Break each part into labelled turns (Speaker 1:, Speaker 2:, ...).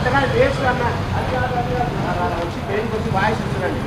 Speaker 1: అట్లా వేస్ట్ అన్న వచ్చి పెయింట్కి వచ్చి వాయిస్ ఇచ్చారండి.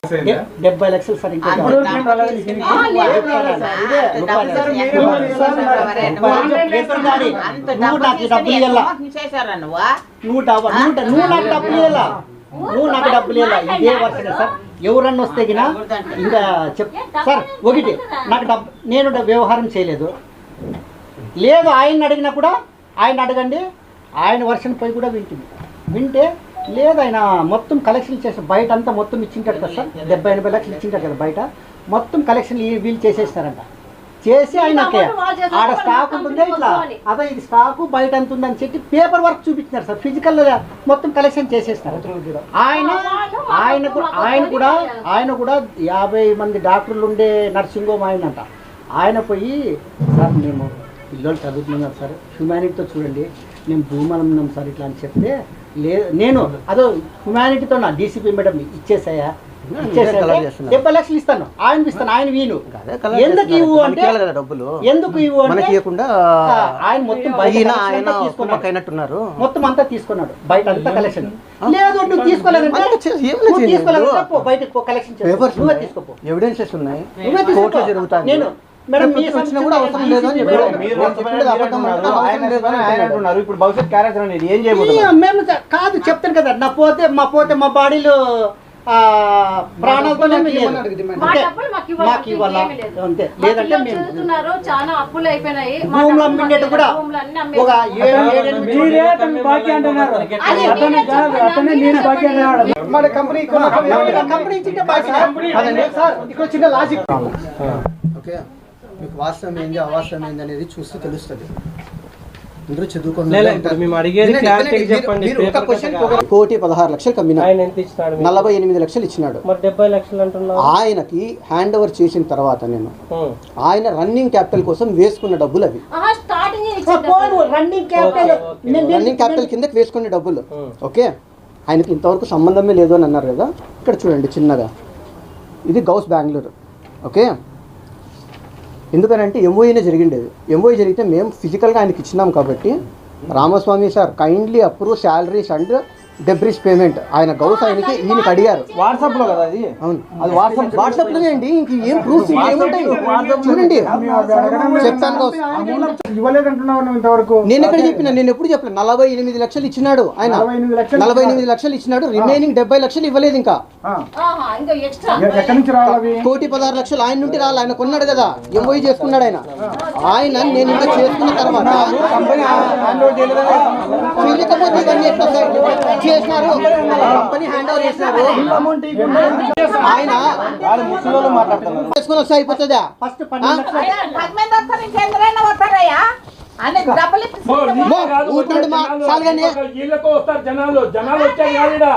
Speaker 2: $70 లక్షలు సార్. ఇంకా నువ్వు నాకు డబ్బులు ఇదే వర్షనే సార్. ఎవరన్నా వస్తే గినా ఇంకా సార్ ఒకటి నాకు నేను వ్యవహారం చేయలేదు లేదు. ఆయన అడిగినా కూడా ఆయన అడగండి, ఆయన వర్షం పోయి కూడా వింటే లేదు ఆయన మొత్తం కలెక్షన్ చేసి బయట అంతా మొత్తం ఇచ్చింటాడు కదా సార్. 70-80 లక్షలు ఇచ్చింటాడు కదా బయట మొత్తం కలెక్షన్ వీళ్ళు చేసేస్తారంట. చేసి ఆయన ఆడ స్టాక్ ఉంటుంది ఇట్లా అదే ఇది స్టాకు బయట ఎంత ఉందని చెప్పి పేపర్ వర్క్ చూపించినారు సార్. ఫిజికల్ మొత్తం కలెక్షన్ చేసేస్తారు. ఆయన కూడా 50 మంది డాక్టర్లు ఉండే నర్సింగ్ హోమ్ ఆయనంట. ఆయన పోయి సార్ మేము పిల్లలు చదువుతున్నాం సార్, హ్యుమానిటీతో చూడండి మేము భూమానం ఉన్నాం సార్ ఇట్లా అని చెప్తే లేదు నేను అదో హ్యుమానిటీతో నా డీసీపీ మేడం ఇచ్చేసాయా 70 లక్షలు ఇస్తాను ఆయన ఇస్తాను ఆయన వీలు ఎందుకు ఇవ్వు అంటే ఎందుకు ఇవ్వు అంటే ఆయన మొత్తం అంతా తీసుకున్నాడు బయట అంతా కలెక్షన్ లేదు. నువ్వు తీసుకోలేదంటే బయటకు కలెక్షన్ నువ్వే తీసుకోపో.
Speaker 3: ఎవిడెన్సెస్ ఉన్నాయి
Speaker 2: నేను మేడం
Speaker 1: ఇప్పుడు భవిష్యత్ క్యారెక్టర్ ఏం చేయబోతున్నారు
Speaker 2: మేము కాదు చెప్తాను కదా. నా పోతే మా బాడీలో ప్రాణాలతో మాకు ఇవ్వాలా అంతే. లేదంటే
Speaker 4: చాలా అప్పులు అయిపోయినాయి.
Speaker 2: భూములు అమ్మిండేట కూడా ఒక 7 కంపెనీ ఇక్కడ చిన్న లాజిక్.
Speaker 3: ఓకే, మీకు వాస్తవం ఏంది అవాస్తవం ఏంది అనేది చూస్తే తెలుస్తుంది. అందరూ చదువుకోండి. 1,16,00,000 కమ్మినా 48 లక్షలు ఇచ్చినాడు. ఆయనకి హ్యాండ్ ఓవర్ చేసిన తర్వాత నేను ఆయన రన్నింగ్ క్యాపిటల్ కోసం వేసుకున్న డబ్బులు అవి రన్నింగ్ క్యాపిటల్ కిందకి వేసుకునే డబ్బులు. ఓకే, ఆయనకి ఇంతవరకు సంబంధమే లేదు అని అన్నారు కదా. ఇక్కడ చూడండి చిన్నగా ఇది గౌస్ బెంగళూరు. ఓకే, ఎందుకనంటే ఎంఓఈనే జరిగిండేది. ఎంఓఈ జరిగితే మేము ఫిజికల్గా ఆయనకి ఇచ్చినాం కాబట్టి Ramaswamy sir kindly approve salaries and debris payment ఆయన గౌస్ ఆయనకి ఈయనకి అడిగారు.
Speaker 1: వాట్సాప్ లో కదా అది.
Speaker 3: అవును, అది వాట్సాప్ లోనే అండి. ఇంక ఏం ప్రూఫ్ ఏముంటాయి చూడండి. చెప్తాను నేను ఎక్కడ చెప్పినా, నేను ఎప్పుడు చెప్పలేదు. 48 లక్షలు ఇచ్చినాడు ఆయన. 48 లక్షలు ఇచ్చినాడు. రిమైనింగ్ 70 లక్షలు ఇవ్వలేదు. ఇంకా 1,16,00,000 ఆయన నుండి రాలి. ఆయన కొన్నాడు కదా, ఎంఓఈ చేసుకున్నాడు ఆయన. నేను ఇంకా చేసుకున్న తర్వాత చేయలేకపోతే ఇవన్నీ ఎట్లా చేసినారు, కంపెనీ హ్యాండ్ ఓవర్ చేసినారు. ఆయన చేసుకుని వస్తే అయిపోతుందా?
Speaker 1: వీళ్ళకు వస్తారు జనాలు వచ్చాయి కాదు,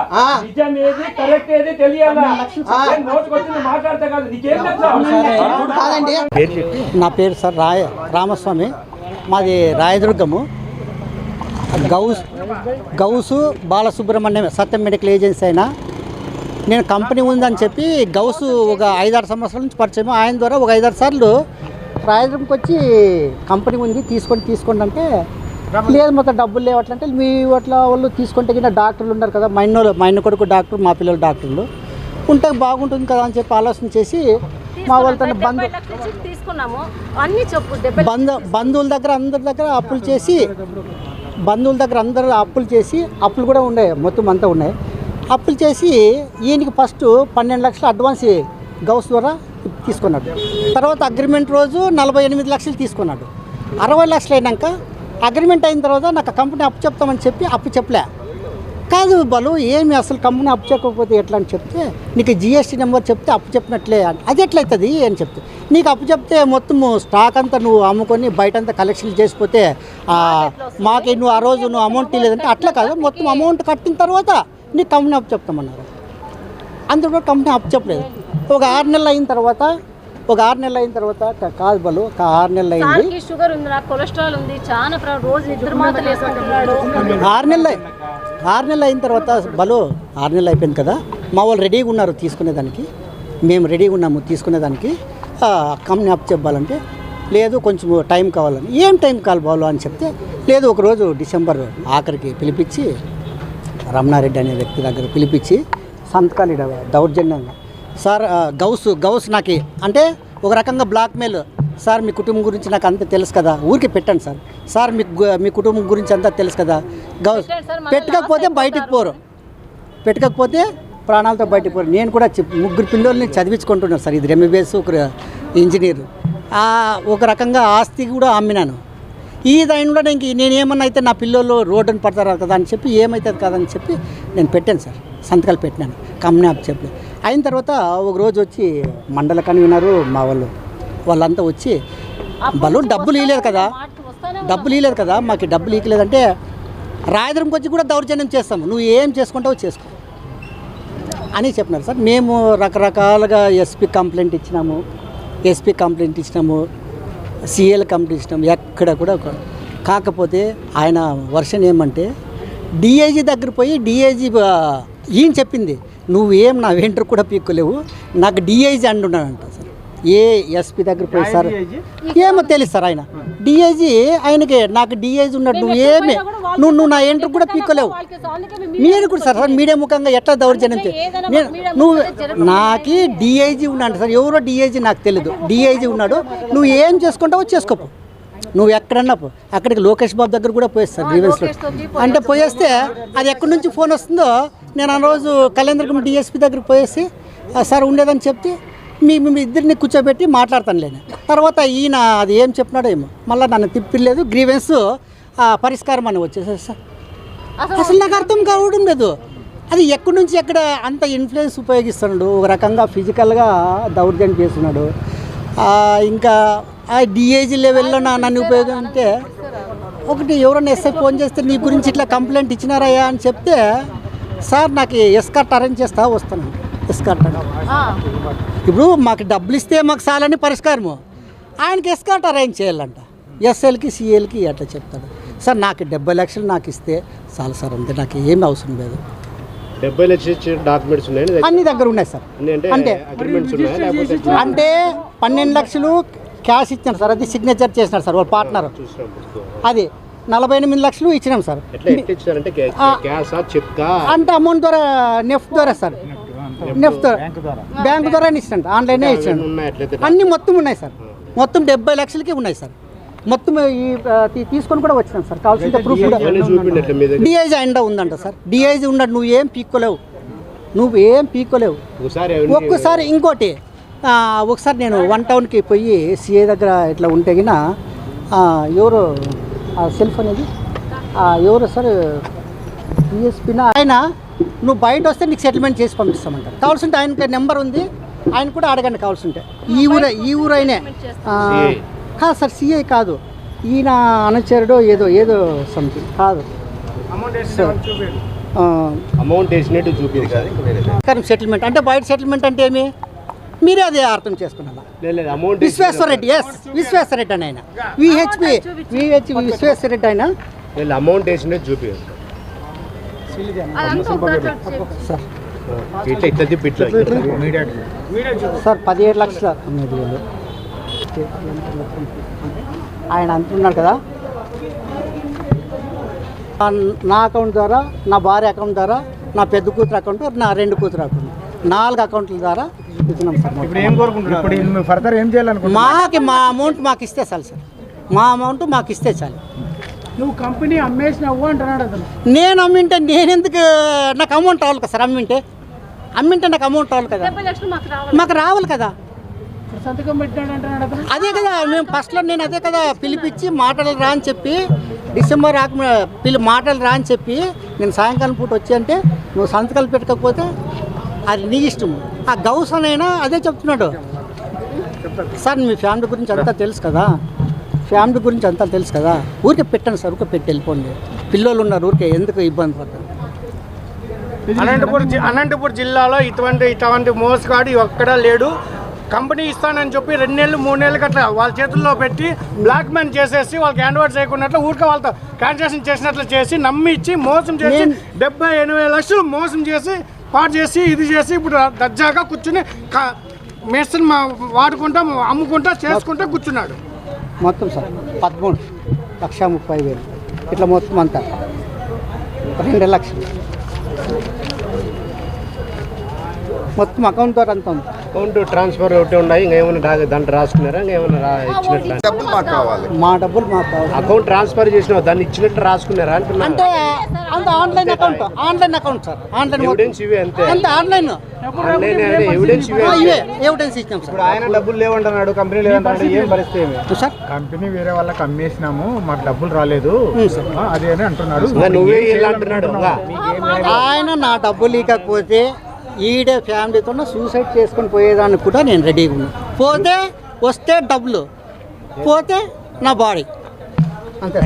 Speaker 1: నిజం ఏది కరెక్ట్ ఏది తెలియాలా, నోటికి వచ్చింది మాట్లాడితే కాదు, నీకేం తెలుసు?
Speaker 2: నా పేరు సార్ రామస్వామి, మాది రాయదుర్గము. గౌసు బాలసుబ్రహ్మణ్యం సత్యం మెడికల్ ఏజెన్సీ అయినా నేను కంపెనీ ఉందని చెప్పి గౌసు ఒక 5-6 సంవత్సరాల నుంచి పరిచయం. ఆయన ద్వారా ఒక 5-6 సార్లు రాయదుర్గంకి వచ్చి కంపెనీ ఉంది తీసుకోండి అంటే లేదు మొత్తం డబ్బులు లేవట్లంటే మీ అట్లా వాళ్ళు తీసుకుంటే కింద డాక్టర్లు ఉన్నారు కదా, మా ఇన్న కొడుకు డాక్టర్, మా పిల్లలు డాక్టర్లు ఉంటే బాగుంటుంది కదా అని చెప్పి ఆలోచన చేసి మా వాళ్ళతో బంధువుల దగ్గర అందరి దగ్గర అప్పులు చేసి అప్పులు కూడా ఉన్నాయి, మొత్తం అంతా ఉన్నాయి. అప్పులు చేసి ఈయనకి ఫస్ట్ 12 లక్షలు అడ్వాన్స్ గౌస్ ద్వారా తీసుకున్నాడు. తర్వాత అగ్రిమెంట్ రోజు 48 లక్షలు తీసుకున్నాడు. 60 లక్షలు అయినాక అగ్రిమెంట్ అయిన తర్వాత నాకు కంపెనీ అప్పు చెప్తామని చెప్పి అప్పు చెప్పలే. కాదు బాలు ఏమి అసలు కంపెనీ అప్పు చెప్పకపోతే ఎట్లా అని చెప్తే నీకు జిఎస్టీ నెంబర్ చెప్తే అప్పు చెప్పినట్లే, అది ఎట్లయితుంది అని చెప్తే నీకు అప్పు చెప్తే మొత్తము స్టాక్ అంతా నువ్వు అమ్ముకొని బయటంతా కలెక్షన్ చేసిపోతే మాకు నువ్వు ఆ రోజు నువ్వు అమౌంట్ ఇవ్వలేదంటే అట్లా కాదు, మొత్తం అమౌంట్ కట్టిన తర్వాత నీకు కంపెనీ అప్పు చెప్తామన్నారు. అందులో కంపెనీ అప్పు చెప్పలేదు. ఒక 6 నెలలు అయిన తర్వాత కాదు బాలు, ఒక 6 నెలలు అయింది,
Speaker 4: షుగర్ ఉంది, కొలెస్ట్రాల్ ఉంది, చాలా రోజు నిద్ర మాత్రలు వేసుకుంటున్నాడు.
Speaker 2: 6 నెలలు అయిన తర్వాత బాలు 6 నెలలు అయిపోయింది కదా, మా వాళ్ళు రెడీగా ఉన్నారు తీసుకునేదానికి, మేము రెడీగా ఉన్నాము తీసుకునేదానికి. కంపెనీ అప్పు చెప్పాలంటే లేదు కొంచెం టైం కావాలని. ఏం టైం కావాలి బాలు అని చెప్తే లేదు ఒకరోజు డిసెంబర్ ఆఖరికి పిలిపించి రమణారెడ్డి అనే వ్యక్తి దగ్గర పిలిపించి సంతకాలు దౌర్జన్యంగా సార్ గౌస్ నాకు అంటే ఒక రకంగా బ్లాక్మెయిల్, సార్ మీ కుటుంబం గురించి నాకు అంతా తెలుసు కదా, ఊరికి పెట్టండి సార్ మీ కుటుంబం గురించి అంతా తెలుసు కదా, గౌస్ పెట్టకపోతే బయటికి పోరు, పెట్టకపోతే ప్రాణాలతో బయటికి పోరు. నేను కూడా 3 పిల్లల్ని చదివించుకుంటున్నాను సార్, ఇది ఎంబీబీఎస్ ఒక ఇంజనీర్, ఒక రకంగా ఆస్తి కూడా అమ్మినాను. ఈ దానిలో నేనేమన్నా అయితే నా పిల్లలు రోడ్డుని పడతారు కదా అని చెప్పి ఏమవుతుంది కదని చెప్పి నేను పెట్టాను సార్, సంతకాలు పెట్టినాను, కంపెనీ అప్పు చెప్పి. అయిన తర్వాత ఒక రోజు వచ్చి మండల కన్వీనరు మా వాళ్ళంతా వచ్చి వాళ్ళు డబ్బులు ఇవ్వలేదు కదా మాకు డబ్బులు ఇవ్వలేదంటే రాయదుర్గంకి వచ్చి కూడా దౌర్జన్యం చేస్తాము, నువ్వు ఏం చేసుకుంటావో చేసుకో అని చెప్పినారు సార్. మేము రకరకాలుగా ఎస్పీ కంప్లైంట్ ఇచ్చినాము, సిఎల్ కంప్లైంట్ ఇచ్చినాము, ఎక్కడ కూడా. కాకపోతే ఆయన వర్షన్ ఏమంటే డిఐజీ దగ్గర పోయి డిఐజీ ఈయన చెప్పింది నువ్వేం నా వెంట్రు కూడా పీక్కోలేవు, నాకు డిఐజీ అంటున్నాడంట సార్. ఏ ఎస్పీ దగ్గర పోయి సార్ ఏమో తెలుసు సార్, ఆయన డిఐజీ ఆయనకి నాకు డిఐజీ ఉన్నాడు, నువ్వేమి నువ్వు నా ఎంట్రు కూడా పీక్కోలేవు. మీరు కూడా సార్ మీడియా ముఖంగా ఎట్లా దౌర్జన్యం నువ్వు నాకు డిఐజీ ఉన్నాడు సార్, ఎవరో డిఐజీ నాకు తెలియదు, డిఐజీ ఉన్నాడు, నువ్వు ఏం చేసుకుంటావో చేసుకోపో, నువ్వు ఎక్కడన్నా అక్కడికి లోకేష్ బాబు దగ్గర కూడా పోయేస్తారు గ్రీవెన్స్లో అంటే పోయేస్తే అది ఎక్కడి నుంచి ఫోన్ వస్తుందో నేను ఆ రోజు కళ్యాణదుర్గం డిఎస్పీ దగ్గరికి పోయేసి సార్ ఉండేదని చెప్తే మీ ఇద్దరిని కూర్చోబెట్టి మాట్లాడతాను లేని తర్వాత ఈయన అది ఏం చెప్పినాడో ఏమో మళ్ళీ నన్ను తిప్పిలేదు, గ్రీవెన్స్ పరిష్కారం అని వచ్చేసారు సార్. అసలు నాకు అర్థం కావడం లేదు, అది ఎక్కడి నుంచి ఎక్కడ అంత ఇన్ఫ్లుయెన్స్ ఉపయోగిస్తున్నాడు, ఒక రకంగా ఫిజికల్గా దౌర్జన్యం చేస్తున్నాడు. ఇంకా ఆ డిఐజీ లెవెల్లో నన్ను ఉపయోగించే ఒకటి ఎవరైనా ఎస్ఐ ఫోన్ చేస్తే నీ గురించి ఇట్లా కంప్లైంట్ ఇచ్చినారయ్యా అని చెప్తే సార్ నాకు ఎస్కార్ట్ అరేంజ్ చేస్తా వస్తాను, ఎస్కార్ట్ ఇప్పుడు మాకు డబ్బులు ఇస్తే మాకు చాలని పరిష్కారము, ఆయనకి ఎస్కార్ట్ అరేంజ్ చేయాలంట, ఎస్ఎల్కి సిఎల్కి అట్లా చెప్తాడు సార్. నాకు 70 లక్షలు నాకు ఇస్తే చాలు సార్, అంతే, నాకు ఏమి అవసరం లేదు.
Speaker 5: 70 లక్షలు డాక్యుమెంట్స్ ఉన్నాయి
Speaker 2: అన్ని దగ్గర ఉన్నాయి సార్, అంటే 12 లక్షలు క్యాష్ ఇచ్చాను సార్, అది సిగ్నేచర్ చేసినారు సార్ వాళ్ళ పార్ట్నర్, అది 48 లక్షలు ఇచ్చినాం సార్. అంటే అమౌంట్ ద్వారా నెఫ్ట్ ద్వారా సార్, నెఫ్ట్ ద్వారా బ్యాంకు ద్వారా ఇచ్చాను, ఆన్లైనే ఇచ్చాను, అన్నీ మొత్తం ఉన్నాయి సార్, మొత్తం 70 లక్షలకి ఉన్నాయి సార్. మొత్తం ఈ తీసుకొని కూడా వచ్చినాం సార్, కావాల్సిన ప్రూఫ్ కూడా. డిఐజీ అండా ఉందంట సార్, డిఐజీ ఉన్నాడు, నువ్వేం పీక్కోలేవు. ఒక్కసారి ఇంకోటి ఒకసారి నేను 1 టౌన్కి పోయి సిఐ దగ్గర ఇట్లా ఉంటే గిన ఎవరు సెల్ఫ్ అనేది ఎవరు సార్ డిఎస్పీనా ఆయన, నువ్వు బయట వస్తే నీకు సెటిల్మెంట్ చేసి పంపిస్తామంటారు, కావాల్సింటే ఆయనకి నెంబర్ ఉంది, ఆయన కూడా అడగండి కావాల్సింటే. ఈ ఊరైనే కాదు సార్, సిఐ కాదు, ఈయన అనుచరుడు ఏదో సంథింగ్ కాదు
Speaker 5: అమౌంట్ వేసినట్టు చూపింది కాదు.
Speaker 2: సెటిల్మెంట్ అంటే బయట సెటిల్మెంట్ అంటే ఏమి మీరే అదే అర్థం చేసుకున్నారా?
Speaker 5: లేదు అమౌంట్
Speaker 2: విశ్వేశ్వరరెడ్డి, ఎస్ విశ్వేశ్వరరెడ్డి అని ఆయన విహెచ్పి విశ్వేశ్వరరెడ్డి ఆయన
Speaker 5: అమౌంట్ వేసినట్టు చూపి
Speaker 2: సార్
Speaker 5: ఇట్లా తిప్పి
Speaker 2: సార్ 17 లక్షల 9,000 ఆయన అంటున్నాడు కదా. నా అకౌంట్ ద్వారా, నా భార్య అకౌంట్ ద్వారా, నా పెద్ద కూతురు అకౌంట్, నా 2 కూతురు అకౌంట్, 4 అకౌంట్ల ద్వారా ఇస్తున్నాం సార్. మా అమౌంట్ మాకు ఇస్తే చాలు సార్, మా అమౌంట్ మాకు ఇస్తే చాలు.
Speaker 6: నువ్వు కంపెనీ అమ్మేసినావు అంటున్నాడు అతను.
Speaker 2: నేను అమ్మింటే నేను ఎందుకు, నాకు అమౌంట్ రావాలి కదా సార్. అమ్మింటే నాకు అమౌంట్ రావాలి కదా,
Speaker 4: 70 లక్షలు
Speaker 2: మాకు రావాలి కదా.
Speaker 6: సంతకం పెట్టాడు అంటున్నాడు అతను.
Speaker 2: అదే కదా మేము ఫస్ట్లో నేను అదే కదా పిలిపించి మాటలు రా అని చెప్పి, డిసెంబర్ మాటలు రా అని చెప్పి నేను సాయంకాలం పూట వచ్చి అంటే నువ్వు సంతకాలు పెట్టకపోతే అది నీ ఇష్టం. ఆ గౌసన్ అయినా అదే చెప్తున్నాడు సార్. మీ ఫ్యామిలీ గురించి అంతా తెలుసు కదా, ఊరికే పెట్టండి సార్, ఊరికే పెట్టి వెళ్ళిపోండి. పిల్లలు ఉన్నారు, ఊరికే ఎందుకు ఇబ్బంది పడతారు.
Speaker 6: అనంతపూర్ జిల్లాలో ఇటువంటి మోసగాడు ఎక్కడా లేడు. కంపెనీ ఇస్తానని చెప్పి 2 నెలలు 3 నెలలు గట్లా వాళ్ళ చేతుల్లో పెట్టి బ్లాక్ మెయిల్ చేసేసి వాళ్ళకి హ్యాండ్ ఓవర్ చేయకున్నట్లు ఊరికే వాళ్ళతో క్యాన్సిలేషన్ చేసినట్లు చేసి నమ్మి ఇచ్చి మోసం చేసి 70-80 లక్షలు మోసం చేసి పాటు చేసి ఇది చేసి ఇప్పుడు దర్జాగా కూర్చుని మేస్త్రిని వాడుకుంటా అమ్ముకుంటా చేసుకుంటా కూర్చున్నాడు.
Speaker 2: మొత్తం సార్ 13,30,000 ఇట్లా మొత్తం అంతా 2 లక్షలు మొత్తం అకౌంట్ ద్వారా అంతా ఉంది.
Speaker 5: అకౌంట్ ట్రాన్స్ఫర్ ఒకటి ఉన్నాయి, ఇంకా ఏమైనా దాంట్లో రాసుకున్నారా, ఇంకా ఏమైనా ఇచ్చినట్లు?
Speaker 2: మా డబ్బులు మాకు కావాలి.
Speaker 5: అకౌంట్ ట్రాన్స్ఫర్ చేసిన దాన్ని ఇచ్చినట్టు రాసుకున్నారా అంటున్నా?
Speaker 2: అంటే అంత online account sir, online
Speaker 5: evidence ఇవే అంతే.
Speaker 2: అంత ఆన్లైన్
Speaker 5: ఎవిడెన్స్ ఇవే
Speaker 2: ఎవిడెన్స్ ఇచ్చినాం సార్.
Speaker 7: ఆయన డబ్బులు లేవంటున్నాడు, కంపెనీ లేదంటున్నాడు. ఏం పరిస్థితి
Speaker 2: సార్?
Speaker 7: కంపెనీ వేరే వాళ్ళకి అమ్మేసినాము, మాకు డబ్బులు రాలేదు అదే అని అంటున్నాడు.
Speaker 5: నువ్వే ఇలా అంటున్నాడు.
Speaker 2: ఆయన నా డబ్బులు ఇవ్వకపోతే ఈడే ఫ్యామిలీతో సూసైడ్ చేసుకొని పోయేదానికి కూడా నేను రెడీగా ఉన్నాను. వస్తే డబ్బులు, పోతే నా బాడీ అంతే.